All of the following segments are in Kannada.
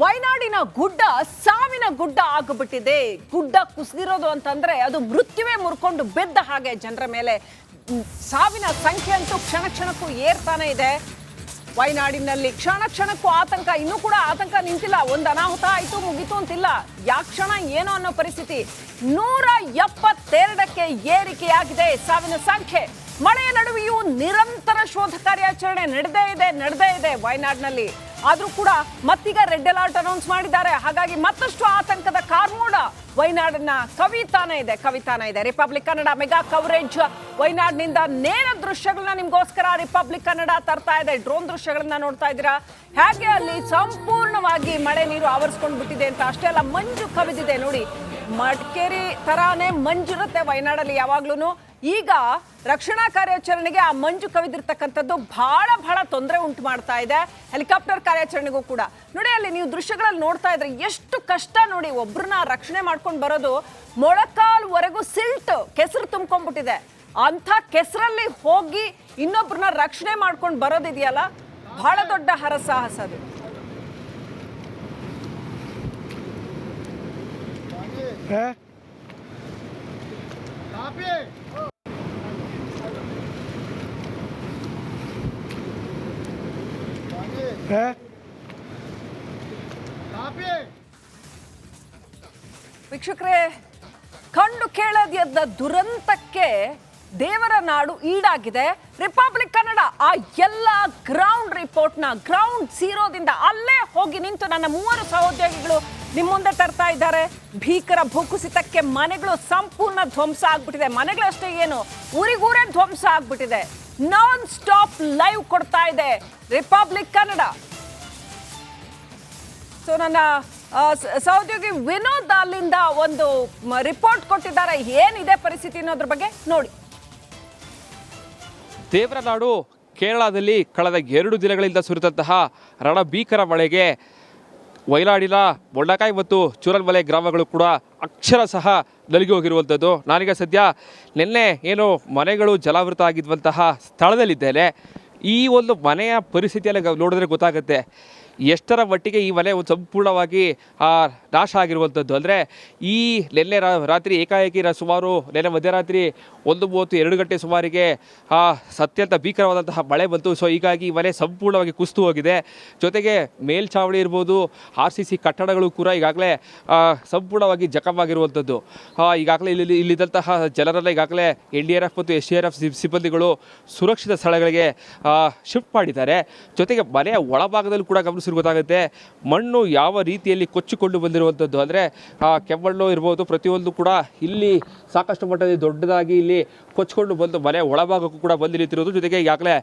ವಯನಾಡಿನ ಗುಡ್ಡ ಸಾವಿನ ಗುಡ್ಡ ಆಗಿಬಿಟ್ಟಿದೆ. ಗುಡ್ಡ ಕುಸಿದಿರೋದು ಅಂತಂದ್ರೆ ಅದು ಮೃತ್ಯುವೇ ಮುರ್ಕೊಂಡು ಬಿದ್ದ ಹಾಗೆ. ಜನರ ಮೇಲೆ ಸಾವಿನ ಸಂಖ್ಯೆ ಅಂತೂ ಕ್ಷಣ ಕ್ಷಣಕ್ಕೂ ಏರ್ತಾನೆ ಇದೆ. ವಯನಾಡಿನಲ್ಲಿ ಕ್ಷಣ ಕ್ಷಣಕ್ಕೂ ಆತಂಕ. ಇನ್ನೂ ಕೂಡ ಆತಂಕ ನಿಂತಿಲ್ಲ. ಒಂದು ಅನಾಹುತ ಆಯ್ತು ಮುಗಿತು ಅಂತಿಲ್ಲ. ಯಾಕ್ಷಣ ಏನೋ ಅನ್ನೋ ಪರಿಸ್ಥಿತಿ. 172ಕ್ಕೆ ಏರಿಕೆಯಾಗಿದೆ ಸಾವಿನ ಸಂಖ್ಯೆ. ಮಳೆಯ ನಡುವೆಯೂ ನಿರಂತರ ಶೋಧ ಕಾರ್ಯಾಚರಣೆ ನಡೆದೇ ಇದೆ ವಯನಾಡಿನಲ್ಲಿ. ಆದ್ರೂ ಕೂಡ ಮತ್ತೀಗ ರೆಡ್ ಅಲರ್ಟ್ ಅನೌನ್ಸ್ ಮಾಡಿದ್ದಾರೆ. ಹಾಗಾಗಿ ಮತ್ತಷ್ಟು ಆತಂಕದ ಕಾರ್ಮೋಡ ವಯನಾಡನ್ನ ಕವಿತಾನೆ ಇದೆ. ರಿಪಬ್ಲಿಕ್ ಕನ್ನಡ ಮೆಗಾ ಕವರೇಜ್ ವಯನಾಡಿನಿಂದ ನೇರ ದೃಶ್ಯಗಳನ್ನ ನಿಮ್ಗೋಸ್ಕರ ರಿಪಬ್ಲಿಕ್ ಕನ್ನಡ ತರ್ತಾ ಇದೆ. ಡ್ರೋನ್ ದೃಶ್ಯಗಳನ್ನ ನೋಡ್ತಾ ಇದ್ದೀರಾ. ಹೇಗೆ ಅಲ್ಲಿ ಸಂಪೂರ್ಣವಾಗಿ ಮಳೆ ನೀರು ಆವರಿಸ್ಕೊಂಡು ಬಿಟ್ಟಿದೆ ಅಂತ. ಅಷ್ಟೇ ಅಲ್ಲ, ಮಂಜು ಕವಿದಿದೆ ನೋಡಿ. ಮಡಿಕೇರಿ ತರಾನೇ ಮಂಜಿರುತ್ತೆ ವಯನಾಡಲ್ಲಿ ಯಾವಾಗ್ಲೂ. ಈಗ ರಕ್ಷಣಾ ಕಾರ್ಯಾಚರಣೆಗೆ ಆ ಮಂಜು ಕವಿದಿರ್ತಕ್ಕಂಥದ್ದು ಬಹಳ ತೊಂದರೆ ಉಂಟು ಮಾಡ್ತಾ ಇದೆ. ಹೆಲಿಕಾಪ್ಟರ್ ಕಾರ್ಯಾಚರಣೆಗೂ ಕೂಡ ನೋಡಿ, ಅಲ್ಲಿ ನೀವು ದೃಶ್ಯಗಳಲ್ಲಿ ನೋಡ್ತಾ ಇದ್ರೆ ಎಷ್ಟು ಕಷ್ಟ ನೋಡಿ. ಒಬ್ರನ್ನ ರಕ್ಷಣೆ ಮಾಡ್ಕೊಂಡು ಬರೋದು ಮೊಳಕಾಲ್ವರೆಗೂ ಸಿಲ್ಟ್ ಕೆಸರು ತುಂಬ್ಕೊಂಡ್ಬಿಟ್ಟಿದೆ. ಅಂಥ ಕೆಸರಲ್ಲಿ ಹೋಗಿ ಇನ್ನೊಬ್ರನ್ನ ರಕ್ಷಣೆ ಮಾಡ್ಕೊಂಡು ಬರೋದಿದೆಯಲ್ಲ, ಬಹಳ ದೊಡ್ಡ ಹರಸಾಹಸ ಅದು. ವೀಕ್ಷಕರೇ, ಕಂಡು ಕೇಳದ ದುರಂತಕ್ಕೆ ದೇವರ ನಾಡು ಈಡಾಗಿದೆ. ರಿಪಬ್ಲಿಕ್ ಕನ್ನಡ ಆ ಎಲ್ಲ ಗ್ರೌಂಡ್ ರಿಪೋರ್ಟ್ನ ಗ್ರೌಂಡ್ ಝೀರೋದಿಂದ ಅಲ್ಲೇ ಹೋಗಿ ನಿಂತು ನನ್ನ 3 ಸಹೋದ್ಯೋಗಿಗಳು ನಿಮ್ಮ ಮುಂದೆ ತರ್ತಾ ಇದ್ದಾರೆ. ಭೀಕರ ಭೂಕುಸಿತಕ್ಕೆ ಮನೆಗಳು ಸಂಪೂರ್ಣ ಧ್ವಂಸ ಆಗ್ಬಿಟ್ಟಿದೆ. ಮನೆಗಳಷ್ಟೇ ಏನು, ಊರಿಗೂರೇ ಧ್ವಂಸ ಆಗ್ಬಿಟ್ಟಿದೆ. ನಾನ್ ಸ್ಟಾಪ್ ಲೈವ್ ಕೊಡ್ತಾ ಇದೆ ರಿಪಬ್ಲಿಕ್ ಕನ್ನಡ. ಸೊ ನನ್ನ ಸಹೋದ್ಯೋಗಿ ವಿನೋದ್ ಅಲ್ಲಿಂದ ಒಂದು ರಿಪೋರ್ಟ್ ಕೊಟ್ಟಿದ್ದಾರೆ. ಏನಿದೆ ಪರಿಸ್ಥಿತಿ ಅನ್ನೋದ್ರ ಬಗ್ಗೆ ನೋಡಿ. ದೇವರನಾಡು ಕೇರಳದಲ್ಲಿ ಕಳೆದ 2 ದಿನಗಳಿಂದ ಸುರಿದಂತಹ ರಣಭೀಕರ ಮಳೆಗೆ ವಯನಾಡಿನ ಮೊಂಡಕಾಯಿ ಮತ್ತು ಚೂರಲ್ಮಲೆ ಗ್ರಾಮಗಳು ಕೂಡ ಅಕ್ಷರಶಃ ನಲುಗಿ ಹೋಗಿರುವಂಥದ್ದು. ನಾನೀಗ ಸದ್ಯ ನಿನ್ನೆ ಏನು ಮನೆಗಳು ಜಲಾವೃತ ಆಗಿದ್ದಂತಹ ಸ್ಥಳದಲ್ಲಿದ್ದೇನೆ. ಈ ಒಂದು ಮನೆಯ ಪರಿಸ್ಥಿತಿಯಲ್ಲಿ ನೋಡಿದ್ರೆ ಗೊತ್ತಾಗುತ್ತೆ ಎಷ್ಟರ ಮಟ್ಟಿಗೆ ಈ ಮನೆ ಒಂದು ಸಂಪೂರ್ಣವಾಗಿ ನಾಶ ಆಗಿರುವಂಥದ್ದು. ಅಂದರೆ ಈ ನಿನ್ನೆ ರಾತ್ರಿ ಏಕಾಏಕಿ ಸುಮಾರು ನಿನ್ನೆ ಮಧ್ಯರಾತ್ರಿ 1:32 ಗಂಟೆ ಸುಮಾರಿಗೆ ಅತ್ಯಂತ ಭೀಕರವಾದಂತಹ ಮಳೆ ಬಂತು. ಸೊ ಹೀಗಾಗಿ ಈ ಮನೆ ಸಂಪೂರ್ಣವಾಗಿ ಕುಸಿದು ಹೋಗಿದೆ. ಜೊತೆಗೆ ಮೇಲ್ಛಾವಣಿ ಇರ್ಬೋದು, RCC ಕಟ್ಟಡಗಳು ಕೂಡ ಈಗಾಗಲೇ ಸಂಪೂರ್ಣವಾಗಿ ಜಖಮಾಗಿರುವಂಥದ್ದು. ಈಗಾಗಲೇ ಇಲ್ಲಿದ್ದಂತಹ ಜನರೆಲ್ಲ ಈಗಾಗಲೇ NDRF ಮತ್ತು SDRF ಸಿಬ್ಬಂದಿಗಳು ಸುರಕ್ಷಿತ ಸ್ಥಳಗಳಿಗೆ ಶಿಫ್ಟ್ ಮಾಡಿದ್ದಾರೆ. ಜೊತೆಗೆ ಮನೆಯ ಒಳಭಾಗದಲ್ಲಿ ಕೂಡ ಗೊತ್ತಾಗುತ್ತೆ ಮಣ್ಣು ಯಾವ ರೀತಿಯಲ್ಲಿ ಕೊಚ್ಚಿಕೊಂಡು ಬಂದಿರುವಂಥದ್ದು. ಅಂದರೆ ಕೆಮ್ಮಣ್ಣು ಇರ್ಬೋದು, ಪ್ರತಿಯೊಂದು ಕೂಡ ಇಲ್ಲಿ ಸಾಕಷ್ಟು ಮಟ್ಟದಲ್ಲಿ ದೊಡ್ಡದಾಗಿ ಇಲ್ಲಿ ಕೊಚ್ಚಿಕೊಂಡು ಬಂದು ಮನೆ ಒಳಭಾಗಕ್ಕೂ ಕೂಡ ಬಂದು ನಿಂತಿರೋದು. ಜೊತೆಗೆ ಈಗಾಗಲೇ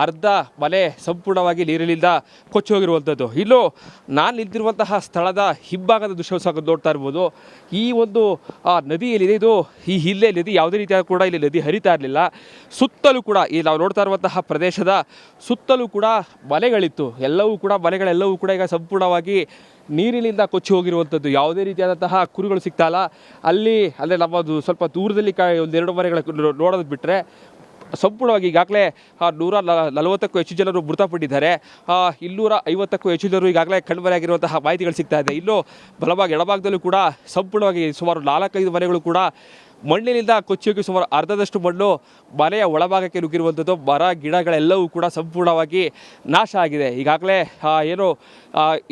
ಅರ್ಧ ಮನೆ ಸಂಪೂರ್ಣವಾಗಿ ನೀರಿನಿಂದ ಕೊಚ್ಚಿ ಹೋಗಿರುವಂಥದ್ದು. ಇನ್ನು ನಾನು ನಿಂತಿರುವಂತಹ ಸ್ಥಳದ ಹಿಂಭಾಗದ ದೃಶ್ಯ ಸಹ ನೋಡ್ತಾ ಇರ್ಬೋದು. ಈ ಒಂದು ನದಿ ಏನಿದೆ, ಇದು ಈ ಇಲ್ಲೇ ನದಿ ಯಾವುದೇ ರೀತಿಯಾದ ಕೂಡ ಇಲ್ಲಿ ನದಿ ಹರಿತಾ ಇರಲಿಲ್ಲ. ಸುತ್ತಲೂ ಕೂಡ ಈ ನಾವು ನೋಡ್ತಾ ಇರುವಂತಹ ಪ್ರದೇಶದ ಸುತ್ತಲೂ ಕೂಡ ಮನೆಗಳಿತ್ತು. ಎಲ್ಲವೂ ಕೂಡ ಮನೆಗಳೆಲ್ಲವೂ ಕೂಡ ಈಗ ಸಂಪೂರ್ಣವಾಗಿ ನೀರಿನಿಂದ ಕೊಚ್ಚಿ ಹೋಗಿರುವಂಥದ್ದು. ಯಾವುದೇ ರೀತಿಯಾದಂತಹ ಕುರಿಗಳು ಸಿಗ್ತಾ ಇಲ್ಲ. ಅಲ್ಲೇ ನಮ್ಮದು ಸ್ವಲ್ಪ ದೂರದಲ್ಲಿ 1-2 ಮನೆಗಳು ನೋಡೋದು ಬಿಟ್ಟರೆ ಸಂಪೂರ್ಣವಾಗಿ ಈಗಾಗಲೇ 140ಕ್ಕೂ ಹೆಚ್ಚು ಜನರು ಮೃತಪಟ್ಟಿದ್ದಾರೆ. 250ಕ್ಕೂ ಹೆಚ್ಚು ಜನರು ಈಗಾಗಲೇ ಕಣ್ಮರೆಯಾಗಿರುವಂತಹ ಮಾಹಿತಿಗಳು ಸಿಗ್ತಾ ಇದೆ. ಇನ್ನು ಬಲಭಾಗ ಎಡಭಾಗದಲ್ಲೂ ಕೂಡ ಸಂಪೂರ್ಣವಾಗಿ ಸುಮಾರು 4-5 ಮನೆಗಳು ಕೂಡ ಮಣ್ಣಿನಿಂದ ಕೊಚ್ಚಿ ಸುಮಾರು ಅರ್ಧದಷ್ಟು ಮಣ್ಣು ಮನೆಯ ಒಳಭಾಗಕ್ಕೆ ನುಗ್ಗಿರುವಂಥದ್ದು. ಮರ ಗಿಡಗಳೆಲ್ಲವೂ ಕೂಡ ಸಂಪೂರ್ಣವಾಗಿ ನಾಶ ಆಗಿದೆ. ಈಗಾಗಲೇ ಏನು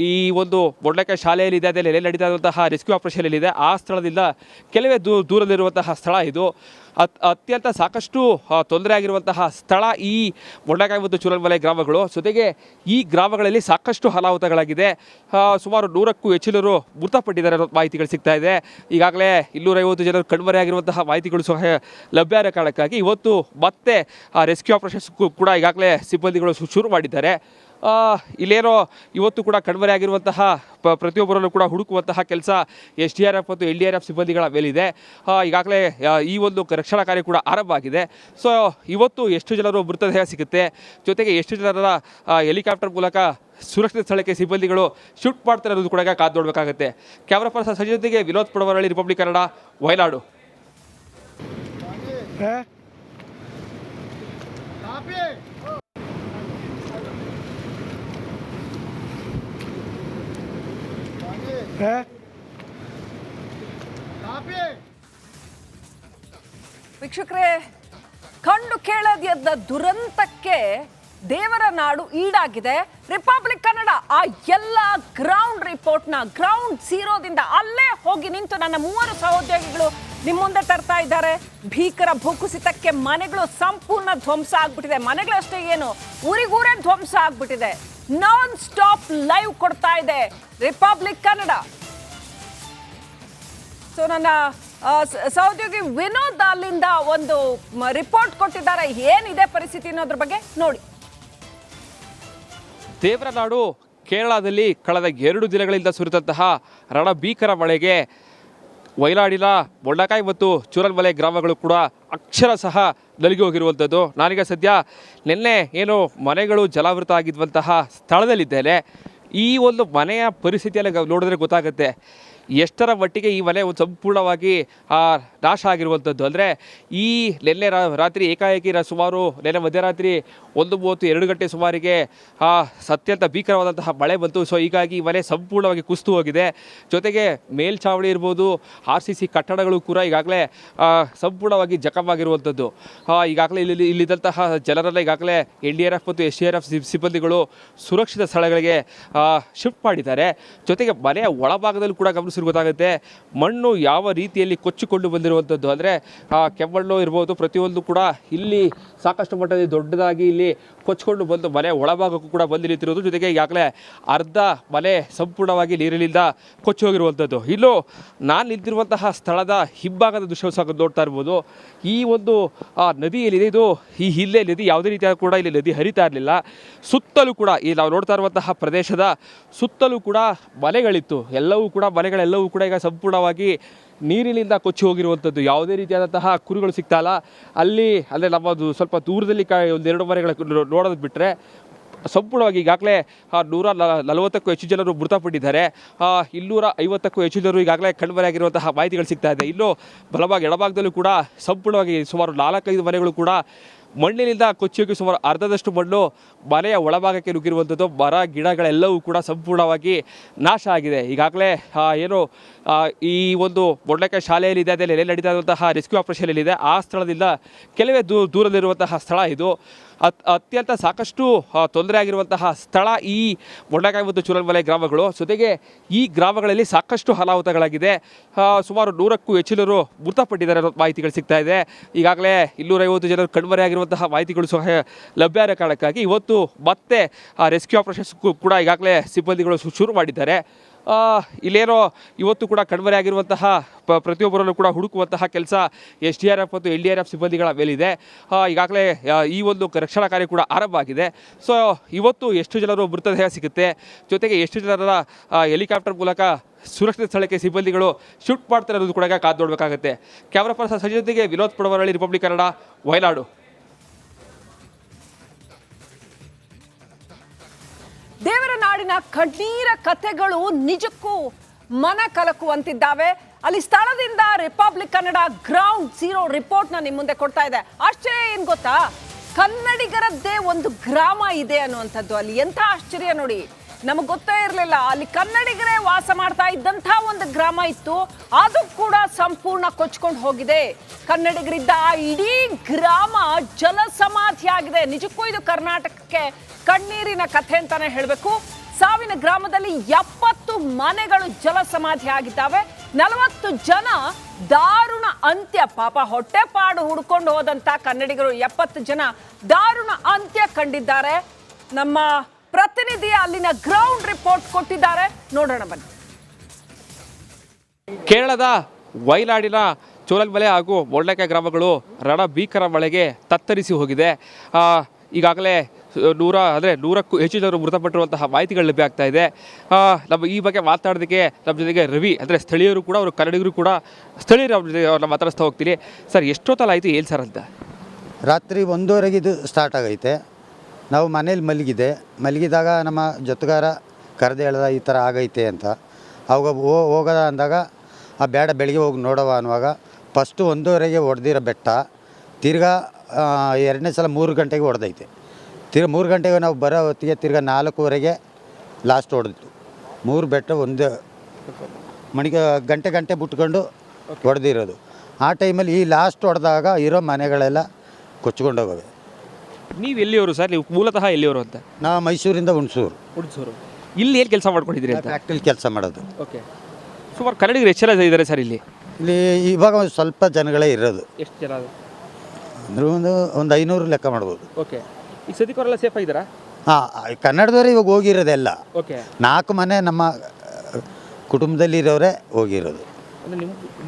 ಈ ಒಂದು ಮೊಂಡಕಾಯಿ ಶಾಲೆಯಲ್ಲಿದೆ, ಅದೇ ನಡೀತಾ ಇರುವಂತಹ ರೆಸ್ಕ್ಯೂ ಆಪರೇಷನ್ ಏನಿದೆ ಆ ಸ್ಥಳದಿಂದ ಕೆಲವೇ ದೂರದಲ್ಲಿರುವಂತಹ ಸ್ಥಳ ಇದು. ಅತ್ಯಂತ ಸಾಕಷ್ಟು ತೊಂದರೆ ಆಗಿರುವಂತಹ ಸ್ಥಳ ಈ ಮೊಂಡಕಾಯಿ ಮತ್ತು ಚೂರಲ್ಮಲೆ ಗ್ರಾಮಗಳು. ಜೊತೆಗೆ ಈ ಗ್ರಾಮಗಳಲ್ಲಿ ಸಾಕಷ್ಟು ಅನಾಹುತಗಳಾಗಿದೆ. ಸುಮಾರು 100ಕ್ಕೂ ಹೆಚ್ಚು ಜನರು ಮೃತಪಟ್ಟಿದ್ದಾರೆ ಅನ್ನೋ ಮಾಹಿತಿಗಳು ಸಿಗ್ತಾ ಇದೆ. ಈಗಾಗಲೇ 250 ಜನರು ಕಣ್ಮರೆಯಾಗಿರುವಂತಹ ಮಾಹಿತಿಗಳು ಸಹ ಲಭ್ಯ ಇರೋ ಕಾರಣಕ್ಕಾಗಿ ಇವತ್ತು ಮತ್ತೆ ರೆಸ್ಕ್ಯೂ ಆಪರೇಷನ್ಸ್ ಕೂಡ ಈಗಾಗಲೇ ಸಿಬ್ಬಂದಿಗಳು ಶುರು ಮಾಡಿದ್ದಾರೆ. ಇಲ್ಲೇನೋ ಇವತ್ತು ಕೂಡ ಕಣ್ಮರೆಯಾಗಿರುವಂತಹ ಪ್ರತಿಯೊಬ್ಬರಲ್ಲೂ ಕೂಡ ಹುಡುಕುವಂತಹ ಕೆಲಸ SDRF ಮತ್ತು NDRF ಸಿಬ್ಬಂದಿಗಳ ಮೇಲಿದೆ. ಈಗಾಗಲೇ ಈ ಒಂದು ರಕ್ಷಣಾ ಕಾರ್ಯ ಕೂಡ ಆರಂಭ ಆಗಿದೆ. ಸೊ ಇವತ್ತು ಎಷ್ಟು ಜನರು ಮೃತದೇಹ ಸಿಗುತ್ತೆ, ಜೊತೆಗೆ ಎಷ್ಟು ಜನರ ಹೆಲಿಕಾಪ್ಟರ್ ಮೂಲಕ ಸುರಕ್ಷಿತ ಸ್ಥಳಕ್ಕೆ ಸಿಬ್ಬಂದಿಗಳು ಶಿಫ್ಟ್ ಮಾಡ್ತಾರೆ ಅನ್ನೋದು ಕೂಡ ಕಾದು ನೋಡಬೇಕಾಗುತ್ತೆ. ಕ್ಯಾಮ್ರಾ ಪರ್ಸನ್ ಸಂಜೆ ಜೊತೆಗೆ ವಿನೋದ್ ಪಡವರಳ್ಳಿ, ರಿಪಬ್ಲಿಕ್ ಕನ್ನಡ, ವಯನಾಡು. ವೀಕ್ಷಕರೇ, ಕಂಡು ಕೇಳದ ದುರಂತಕ್ಕೆ ದೇವರ ನಾಡು ಈಡಾಗಿದೆ. ರಿಪಬ್ಲಿಕ್ ಕನ್ನಡ ಆ ಎಲ್ಲ ಗ್ರೌಂಡ್ ರಿಪೋರ್ಟ್ನ ಗ್ರೌಂಡ್ ಝೀರೋದಿಂದ ಅಲ್ಲೇ ಹೋಗಿ ನಿಂತು ನನ್ನ 3 ಸಹೋದ್ಯೋಗಿಗಳು ನಿಮ್ಮ ಮುಂದೆ ತರ್ತಾ ಇದ್ದಾರೆ. ಭೀಕರ ಭೂಕುಸಿತಕ್ಕೆ ಮನೆಗಳು ಸಂಪೂರ್ಣ ಧ್ವಂಸ ಆಗ್ಬಿಟ್ಟಿದೆ. ಮನೆಗಳಷ್ಟೇ ಏನು, ಊರಿಗೂರೇ ಧ್ವಂಸ ಆಗ್ಬಿಟ್ಟಿದೆ. ನಾನ್ ಸ್ಟಾಪ್ ಲೈವ್ ಕೊಡ್ತಾ ಇದೆ ರಿಪಬ್ಲಿಕ್ ಕನ್ನಡ. ಸೊ ನನ್ನ ಸಹೋದ್ಯೋಗಿ ವಿನೋದ್ ಅಲ್ಲಿಂದ ಒಂದು ರಿಪೋರ್ಟ್ ಕೊಟ್ಟಿದ್ದಾರೆ. ಏನಿದೆ ಪರಿಸ್ಥಿತಿ ಅನ್ನೋದ್ರ ಬಗ್ಗೆ ನೋಡಿ. ದೇವರನಾಡು ಕೇರಳದಲ್ಲಿ ಕಳೆದ 2 ದಿನಗಳಿಂದ ಸುರಿದಂತಹ ರಣಭೀಕರ ಮಳೆಗೆ ವೈನಾಡಿನ ಮೊಂಡಕಾಯಿ ಮತ್ತು ಚೂರಲ್ಮಲೆ ಗ್ರಾಮಗಳು ಕೂಡ ಅಕ್ಷರಶಃ ನಲುಗಿ ಹೋಗಿರುವಂಥದ್ದು. ನಾನೀಗ ಸದ್ಯ ನಿನ್ನೆ ಏನು ಮನೆಗಳು ಜಲಾವೃತ ಆಗಿರುವಂತಹ ಸ್ಥಳದಲ್ಲಿದ್ದೇನೆ. ಈ ಒಂದು ಮನೆಯ ಪರಿಸ್ಥಿತಿಯಲ್ಲಿ ನೋಡಿದ್ರೆ ಗೊತ್ತಾಗುತ್ತೆ ಎಷ್ಟರ ಮಟ್ಟಿಗೆ ಈ ಮನೆ ಒಂದು ಸಂಪೂರ್ಣವಾಗಿ ನಾಶ ಆಗಿರುವಂಥದ್ದು. ಅಂದರೆ ಈ ನಿನ್ನೆ ರಾತ್ರಿ ಏಕಾಏಕಿ ಸುಮಾರು ನಿನ್ನೆ ಮಧ್ಯರಾತ್ರಿ 1:30 2 ಗಂಟೆ ಸುಮಾರಿಗೆ ಅತ್ಯಂತ ಭೀಕರವಾದಂತಹ ಮಳೆ ಬಂತು. ಸೊ ಹೀಗಾಗಿ ಈ ಮನೆ ಸಂಪೂರ್ಣವಾಗಿ ಕುಸಿದು ಹೋಗಿದೆ. ಜೊತೆಗೆ ಮೇಲ್ಛಾವಣಿ ಇರ್ಬೋದು, RCC ಕಟ್ಟಡಗಳು ಕೂಡ ಈಗಾಗಲೇ ಸಂಪೂರ್ಣವಾಗಿ ಜಖಮಾಗಿರುವಂಥದ್ದು. ಈಗಾಗಲೇ ಇಲ್ಲಿದ್ದಂತಹ ಜನರನ್ನ ಈಗಾಗಲೇ NDRF ಮತ್ತು SDRF ಸಿಬ್ಬಂದಿಗಳು ಸುರಕ್ಷಿತ ಸ್ಥಳಗಳಿಗೆ ಶಿಫ್ಟ್ ಮಾಡಿದ್ದಾರೆ. ಜೊತೆಗೆ ಮನೆಯ ಒಳಭಾಗದಲ್ಲೂ ಕೂಡ ಗಮನಿಸಿ ಗೊತ್ತಾಗುತ್ತೆ ಮಣ್ಣು ಯಾವ ರೀತಿಯಲ್ಲಿ ಕೊಚ್ಚಿಕೊಂಡು ಬಂದಿರುವಂಥದ್ದು. ಅಂದರೆ ಕೆಮ್ಮಣ್ಣು ಇರ್ಬೋದು, ಪ್ರತಿಯೊಂದು ಕೂಡ ಇಲ್ಲಿ ಸಾಕಷ್ಟು ಮಟ್ಟದಲ್ಲಿ ದೊಡ್ಡದಾಗಿ ಇಲ್ಲಿ ಕೊಚ್ಚಿಕೊಂಡು ಬಂದು ಮನೆ ಒಳಭಾಗಕ್ಕೂ ಕೂಡ ಬಂದು ನಿಂತಿರೋದು. ಜೊತೆಗೆ ಈಗಾಗಲೇ ಅರ್ಧ ಮನೆ ಸಂಪೂರ್ಣವಾಗಿ ನೀರಿನಿಂದ ಕೊಚ್ಚಿ ಹೋಗಿರುವಂಥದ್ದು. ಇಲ್ಲೂ ನಾನು ನಿಂತಿರುವಂತಹ ಸ್ಥಳದ ಹಿಂಭಾಗದ ದೃಶ್ಯ ಸಹ ನೋಡ್ತಾ ಇರ್ಬೋದು. ಈ ಒಂದು ನದಿ ಏನಿದೆ ಇದು ಇಲ್ಲೇ ನದಿ ಯಾವುದೇ ರೀತಿಯಾದ ಕೂಡ ಇಲ್ಲಿ ನದಿ ಹರಿತಾ ಇರಲಿಲ್ಲ. ಸುತ್ತಲೂ ಕೂಡ ಈ ನಾವು ನೋಡ್ತಾ ಇರುವಂತಹ ಪ್ರದೇಶದ ಸುತ್ತಲೂ ಕೂಡ ಮನೆಗಳಿತ್ತು. ಮನೆಗಳೆಲ್ಲವೂ ಕೂಡ ಈಗ ಸಂಪೂರ್ಣವಾಗಿ ನೀರಿನಿಂದ ಕೊಚ್ಚಿ ಹೋಗಿರುವಂಥದ್ದು. ಯಾವುದೇ ರೀತಿಯಾದಂತಹ ಕುರಿಗಳು ಸಿಗ್ತಾ ಇಲ್ಲ. ಅಂದರೆ ನಮ್ಮದು ಸ್ವಲ್ಪ ದೂರದಲ್ಲಿ 1-2 ಮನೆಗಳ ನೋಡೋದು ಬಿಟ್ಟರೆ ಸಂಪೂರ್ಣವಾಗಿ ಈಗಾಗಲೇ 140ಕ್ಕೂ ಹೆಚ್ಚು ಜನರು ಮೃತಪಟ್ಟಿದ್ದಾರೆ. 250ಕ್ಕೂ ಹೆಚ್ಚು ಜನರು ಈಗಾಗಲೇ ಕಣ್ಮರೆಯಾಗಿರುವಂತಹ ಮಾಹಿತಿಗಳು ಸಿಗ್ತಾ ಇದೆ. ಇನ್ನು ಎಡಭಾಗದಲ್ಲೂ ಕೂಡ ಸಂಪೂರ್ಣವಾಗಿ ಸುಮಾರು 4-5 ಮನೆಗಳು ಕೂಡ ಮಣ್ಣಿನಿಂದ ಕೊಚ್ಚಿ ಹೋಗಿ ಸುಮಾರು ಅರ್ಧದಷ್ಟು ಮಣ್ಣು ಮನೆಯ ಒಳಭಾಗಕ್ಕೆ ನುಗ್ಗಿರುವಂಥದ್ದು. ಮರ ಗಿಡಗಳೆಲ್ಲವೂ ಕೂಡ ಸಂಪೂರ್ಣವಾಗಿ ನಾಶ ಆಗಿದೆ. ಈಗಾಗಲೇ ಏನು ಈ ಒಂದು ಮೊಂಡಕಾಯಿ ಶಾಲೆಯಲ್ಲಿದೆ, ಅದೇ ನೆಲೆ ನಡೀತಾ ಇರುವಂತಹ ರೆಸ್ಕ್ಯೂ ಆಪರೇಷನ್ ಏನಿದೆ ಆ ಸ್ಥಳದಿಂದ ಕೆಲವೇ ದೂರದಲ್ಲಿರುವಂತಹ ಸ್ಥಳ ಇದು. ಅತ್ಯಂತ ಸಾಕಷ್ಟು ತೊಂದರೆ ಆಗಿರುವಂತಹ ಸ್ಥಳ ಈ ಮೊಂಡಕಾಯಿ ಮತ್ತು ಚೂರಲ್ಮಲೆ ಗ್ರಾಮಗಳು. ಜೊತೆಗೆ ಈ ಗ್ರಾಮಗಳಲ್ಲಿ ಸಾಕಷ್ಟು ಅನಾಹುತಗಳಾಗಿದೆ. ಸುಮಾರು 100ಕ್ಕೂ ಹೆಚ್ಚು ಜನರು ಮೃತಪಟ್ಟಿದ್ದಾರೆ ಅನ್ನೋ ಮಾಹಿತಿಗಳು ಸಿಗ್ತಾ ಇದೆ. ಈಗಾಗಲೇ 250 ಜನರು ಕಣ್ಮರೆಯಾಗಿರುವಂತಹ ಮಾಹಿತಿಗಳು ಸಹ ಲಭ್ಯ ಇರೋ ಕಾರಣಕ್ಕಾಗಿ ಇವತ್ತು ಮತ್ತೆ ರೆಸ್ಕ್ಯೂ ಆಪರೇಷನ್ಸ್ ಕೂಡ ಈಗಾಗಲೇ ಸಿಬ್ಬಂದಿಗಳು ಶುರು ಮಾಡಿದ್ದಾರೆ. ಇಲ್ಲೇನೋ ಇವತ್ತು ಕೂಡ ಕಣ್ಮರೆಯಾಗಿರುವಂತಹ ಪ್ರತಿಯೊಬ್ಬರನ್ನು ಕೂಡ ಹುಡುಕುವಂತಹ ಕೆಲಸ SDRF ಮತ್ತು NDRF ಸಿಬ್ಬಂದಿಗಳ ಮೇಲಿದೆ. ಈಗಾಗಲೇ ಈ ಒಂದು ರಕ್ಷಣಾ ಕಾರ್ಯ ಕೂಡ ಆರಂಭ ಆಗಿದೆ. ಸೊ ಇವತ್ತು ಎಷ್ಟು ಜನರು ಮೃತದೇಹ ಸಿಗುತ್ತೆ, ಜೊತೆಗೆ ಎಷ್ಟು ಜನರ ಹೆಲಿಕಾಪ್ಟರ್ ಮೂಲಕ ಸುರಕ್ಷಿತ ಸ್ಥಳಕ್ಕೆ ಸಿಬ್ಬಂದಿಗಳು ಶಿಫ್ಟ್ ಮಾಡ್ತಾರೆ ಅನ್ನೋದು ಕೂಡ ಕಾದು ನೋಡಬೇಕಾಗುತ್ತೆ. ಕ್ಯಾಮರಾ ಪರ್ಸನ್ ಸಂಜೆ ಜೊತೆಗೆ ವಿನೋದ್ ಪಡವರಳ್ಳಿ, ರಿಪಬ್ಲಿಕ್ ಕನ್ನಡ, ವಯನಾಡು. ದೇವರ ನಾಡಿನ ಕಣ್ಣೀರ ಕಥೆಗಳು ನಿಜಕ್ಕೂ ಮನ ಕಲಕುವಂತಿದ್ದಾವೆ. ಅಲ್ಲಿ ಸ್ಥಳದಿಂದ ರಿಪಬ್ಲಿಕ್ ಕನ್ನಡ ಗ್ರೌಂಡ್ ಝೀರೋ ರಿಪೋರ್ಟ್ನ ನಿಮ್ಮ ಮುಂದೆ ಕೊಡ್ತಾ ಇದೆ. ಆಶ್ಚರ್ಯ ಏನು ಗೊತ್ತಾ, ಕನ್ನಡಿಗರದ್ದೇ ಒಂದು ಗ್ರಾಮ ಇದೆ ಅನ್ನುವಂಥದ್ದು. ಅಲ್ಲಿ ಎಂಥ ಆಶ್ಚರ್ಯ ನೋಡಿ, ನಮಗೆ ಗೊತ್ತೇ ಇರಲಿಲ್ಲ. ಅಲ್ಲಿ ಕನ್ನಡಿಗರೇ ವಾಸ ಮಾಡ್ತಾ ಇದ್ದಂಥ ಒಂದು ಗ್ರಾಮ ಇತ್ತು, ಅದು ಕೂಡ ಸಂಪೂರ್ಣ ಕೊಚ್ಕೊಂಡು ಹೋಗಿದೆ. ಕನ್ನಡಿಗರಿದ್ದ ಆ ಇಡೀ ಗ್ರಾಮ ಜಲ ಸಮಾಧಿ ಆಗಿದೆ. ನಿಜಕ್ಕೂ ಇದು ಕರ್ನಾಟಕಕ್ಕೆ ಕಣ್ಣೀರಿನ ಕಥೆ ಅಂತಾನೆ ಹೇಳಬೇಕು. ಸಾವಿನ ಗ್ರಾಮದಲ್ಲಿ 70 ಮನೆಗಳು ಜಲ ಸಮಾಧಿ ಆಗಿದ್ದಾವೆ. 40 ಜನ ದಾರುಣ ಅಂತ್ಯ, ಪಾಪ ಹೊಟ್ಟೆಪಾಡು ಹುಡ್ಕೊಂಡು ಹೋದಂತ ಕನ್ನಡಿಗರು 70 ಜನ ದಾರುಣ ಅಂತ್ಯ ಕಂಡಿದ್ದಾರೆ. ನಮ್ಮ ಪ್ರತಿನಿಧಿ ಅಲ್ಲಿನ ಗ್ರೌಂಡ್ ರಿಪೋರ್ಟ್ ಕೊಟ್ಟಿದ್ದಾರೆ, ನೋಡೋಣ ಬನ್ನಿ. ಕೇರಳದ ವೈನಾಡಿನ ಚೂರಲ್ಮಲೆ ಹಾಗೂ ಮೊಂಡಕಾಯಿ ಗ್ರಾಮಗಳು ರಣಭೀಕರ ಮಳೆಗೆ ತತ್ತರಿಸಿ ಹೋಗಿದೆ. ಈಗಾಗಲೇ 100ಕ್ಕೂ ಹೆಚ್ಚು ಜನರು ಮೃತಪಟ್ಟಿರುವಂತಹ ಮಾಹಿತಿಗಳು ಲಭ್ಯ ಆಗ್ತಾ ಇದೆ. ನಮ್ಮ ಈ ಬಗ್ಗೆ ಮಾತಾಡೋದಕ್ಕೆ ನಮ್ಮ ಜೊತೆಗೆ ರವಿ, ಅಂದರೆ ಸ್ಥಳೀಯರು ಕೂಡ, ಅವರು ಕನ್ನಡಿಗರು ಕೂಡ ಸ್ಥಳೀಯರು ಅವ್ರನ್ನ ಮಾತಾಡಿಸ್ತಾ ಹೋಗ್ತೀನಿ. ಸರ್, ಎಷ್ಟೊತ್ತಲ್ಲ ಆಯಿತು, ಏನು ಸರ್ ಅಂತ? ರಾತ್ರಿ 1:30ಗೆ ಇದು ಸ್ಟಾರ್ಟ್ ಆಗೈತೆ. ನಾವು ಮನೇಲಿ ಮಲಗಿದಾಗ ನಮ್ಮ ಜೊತೆಗಾರ ಕರೆದು ಹೇಳ್ದ ಈ ಥರ ಆಗೈತೆ ಅಂತ. ಅವಾಗ ಹೋಗೋದ ಅಂದಾಗ ಬೇಡ ಬೆಳಿಗ್ಗೆ ಹೋಗಿ ನೋಡವ ಅನ್ನುವಾಗ ಫಸ್ಟು 1:30ಗೆ ಹೊಡೆದಿರೋ ಬೆಟ್ಟ ತಿರ್ಗಾ 2ನೇ ಸಲ 3 ಗಂಟೆಗೆ ಹೊಡೆದೈತೆ. ತಿರ್ಗಿ 3 ಗಂಟೆಗೆ ನಾವು ಬರೋ ಹೊತ್ತಿಗೆ ತಿರ್ಗಾ 4:15ಗೆ ಲಾಸ್ಟ್ ಹೊಡೆದಿತ್ತು. 3 ಬೆಟ್ಟ ಗಂಟೆ ಗಂಟೆ ಬಿಟ್ಕೊಂಡು ಹೊಡೆದಿರೋದು. ಆ ಟೈಮಲ್ಲಿ ಈ ಲಾಸ್ಟ್ ಹೊಡೆದಾಗ ಇರೋ ಮನೆಗಳೆಲ್ಲ ಕೊಚ್ಕೊಂಡೋಗವೆ. ನೀವು ಎಲ್ಲಿಯವರು ಸರ್? ನೀವು ಮೂಲತಃ ಎಲ್ಲಿಯವರು ಅಂತ? ನಾವು ಮೈಸೂರಿಂದ ಹುಣಸೂರು. ಇಲ್ಲಿ ಏನು ಕೆಲಸ ಮಾಡ್ಕೊಂಡಿದ್ದೀರಿ ಅಂತ? ಫ್ಯಾಕ್ಟ್ರಿಲಿ ಕೆಲಸ ಮಾಡೋದು. ಓಕೆ. ಸುಮಾರು ಕನ್ನಡಿಗರು ಎಷ್ಟು ಜನ ಇದ್ದಾರೆ ಸರ್ ಇಲ್ಲಿ? ಇಲ್ಲಿ ಇವಾಗ ಒಂದು ಸ್ವಲ್ಪ ಜನಗಳೇ ಇರೋದು. ಎಷ್ಟು ಜನ? ಅಂದರೆ ಒಂದು 500 ಲೆಕ್ಕ ಮಾಡ್ಬೋದು. ಓಕೆ. ಈಗ ಸದ್ಯಕ್ಕವರೆಲ್ಲ ಸೇಫ್ ಆಗಿದ್ದಾರಾ? ಹಾಂ, ಕನ್ನಡದವರೇ ಇವಾಗ ಹೋಗಿರೋದೆಲ್ಲ. ಓಕೆ. 4 ಮನೆ ನಮ್ಮ ಕುಟುಂಬದಲ್ಲಿರೋರೇ ಹೋಗಿರೋದು. ಅಂದರೆ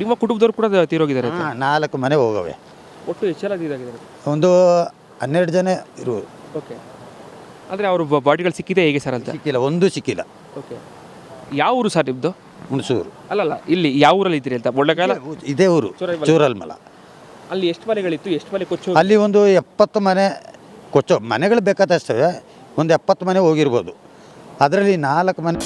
ನಿಮ್ಮ ಕುಟುಂಬದವ್ರು ಕೂಡ ತೀರೋಗಿದ್ದಾರೆ? 4 ಮನೆ ಹೋಗವೆ. ಒಟ್ಟು ಎಷ್ಟು ಜನ ಇದಾಗಿದ್ದಾರೆ? ಒಂದು 12 ಜನ ಇರುವುದು. ಓಕೆ. ಅಂದರೆ ಅವರು ಬಾಡಿಗಳು ಸಿಕ್ಕಿದೆ ಹೇಗೆ ಸರ್ ಅಂತ? ಸಿಕ್ಕಿಲ್ಲ, ಒಂದು ಸಿಕ್ಕಿಲ್ಲ. ಓಕೆ. ಯಾವ ಊರು ಸರ್ ನಿಮ್ಮದು? ಹುಣಸೂರು. ಅಲ್ಲಲ್ಲ, ಇಲ್ಲಿ ಯಾವ ಊರಲ್ಲಿ ಇದ್ದೀರಿ ಅಂತ? ಬೊಳ್ಳಕಾಲ ಇದೇ ಊರು, ಚೂರಲ್ಮಲ. ಅಲ್ಲಿ ಎಷ್ಟು ಮನೆಗಳಿತ್ತು, ಎಷ್ಟು ಮನೆ ಕೊಚ್ಚು? ಅಲ್ಲಿ ಒಂದು 70 ಮನೆ ಕೊಚ್ಚೋ ಮನೆಗಳು ಬೇಕಾದಷ್ಟೇ, ಒಂದು 70 ಮನೆ ಹೋಗಿರ್ಬೋದು. ಅದರಲ್ಲಿ 4 ಮನೆ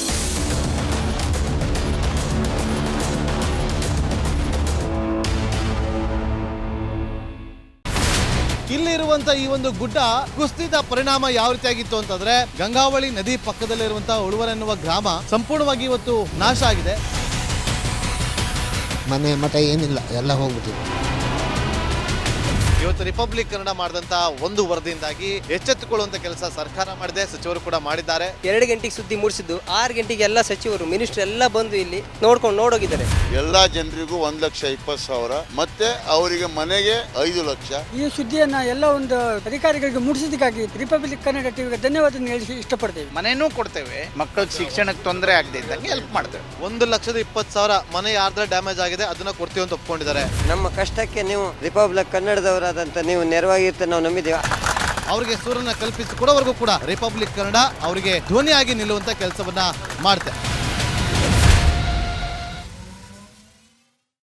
ಇಲ್ಲಿರುವಂತ ಈ ಒಂದು ಗುಡ್ಡ ಕುಸಿದ ಪರಿಣಾಮ ಯಾವ ರೀತಿಯಾಗಿತ್ತು ಅಂತಂದ್ರೆ, ಗಂಗಾವಳಿ ನದಿ ಪಕ್ಕದಲ್ಲಿರುವಂತಹ ಉಳುವರ್ ಎನ್ನುವ ಗ್ರಾಮ ಸಂಪೂರ್ಣವಾಗಿ ಇವತ್ತು ನಾಶ ಆಗಿದೆ. ಮನೆ ಮಠ ಏನಿಲ್ಲ, ಎಲ್ಲ ಹೋಗ್ಬಿಟ್ಟಿದೆ. ಇವತ್ತು ರಿಪಬ್ಲಿಕ್ ಕನ್ನಡ ಮಾಡಿದಂತ ಒಂದು ವರದಿಯಿಂದಾಗಿ ಎಚ್ಚೆತ್ತುಕೊಳ್ಳುವಂತ ಕೆಲಸ ಸರ್ಕಾರ ಮಾಡಿದೆ, ಸಚಿವರು ಕೂಡ ಮಾಡಿದ್ದಾರೆ. 2 ಗಂಟೆಗೆ ಸುದ್ದಿ ಮೂಡಿಸಿದ್ದು 6 ಗಂಟೆಗೆ ಎಲ್ಲ ಸಚಿವರು ಮಿನಿಸ್ಟರ್ ಎಲ್ಲ ಬಂದು ಇಲ್ಲಿ ನೋಡೋಗಿದ್ದಾರೆ. ಎಲ್ಲ ಜನರಿಗೂ 1,20,000 ಮತ್ತೆ ಅವರಿಗೆ ಮನೆಗೆ 5 ಲಕ್ಷ. ಈ ಸುದ್ದಿಯನ್ನ ಎಲ್ಲ ಒಂದು ಅಧಿಕಾರಿಗಳಿಗೆ ಮೂಡಿಸಿದ್ದಕ್ಕಾಗಿ ರಿಪಬ್ಲಿಕ್ ಕನ್ನಡ ಟಿವಿಗೆ ಧನ್ಯವಾದ ಹೇಳಿ ಇಷ್ಟಪಡ್ತೇವೆ. ಮನೆನೂ ಕೊಡ್ತೇವೆ, ಮಕ್ಕಳಿಗೆ ಶಿಕ್ಷಣಕ್ಕೆ ತೊಂದರೆ ಆಗದೆ ಇದ್ದಂಗೆ ಹೆಲ್ಪ್ ಮಾಡ್ತೇವೆ. 1,20,000 ಮನೆ ಯಾರ್ದ್ರ ಡ್ಯಾಮೇಜ್ ಆಗಿದೆ ಅದನ್ನ ಕೊಡ್ತೀವಿ ಅಂತ ಒಪ್ಕೊಂಡಿದ್ದಾರೆ. ನಮ್ಮ ಕಷ್ಟಕ್ಕೆ ನೀವು ರಿಪಬ್ಲಿಕ್ ಕನ್ನಡದವರಾದಂತ ನೀವು ನೆರವಾಗಿರ್ತೀವಿ ನಾವು ನಂಬಿದ್ದೀವಿ. ಅವರಿಗೆ ಸೂರನ್ನ ಕಲ್ಪಿಸಿಕೊಡೋವರೆಗೂ ಕೂಡ ರಿಪಬ್ಲಿಕ್ ಕನ್ನಡ ಅವರಿಗೆ ಧ್ವನಿಯಾಗಿ ನಿಲ್ಲುವಂತ ಕೆಲಸವನ್ನ ಮಾಡುತ್ತೆ.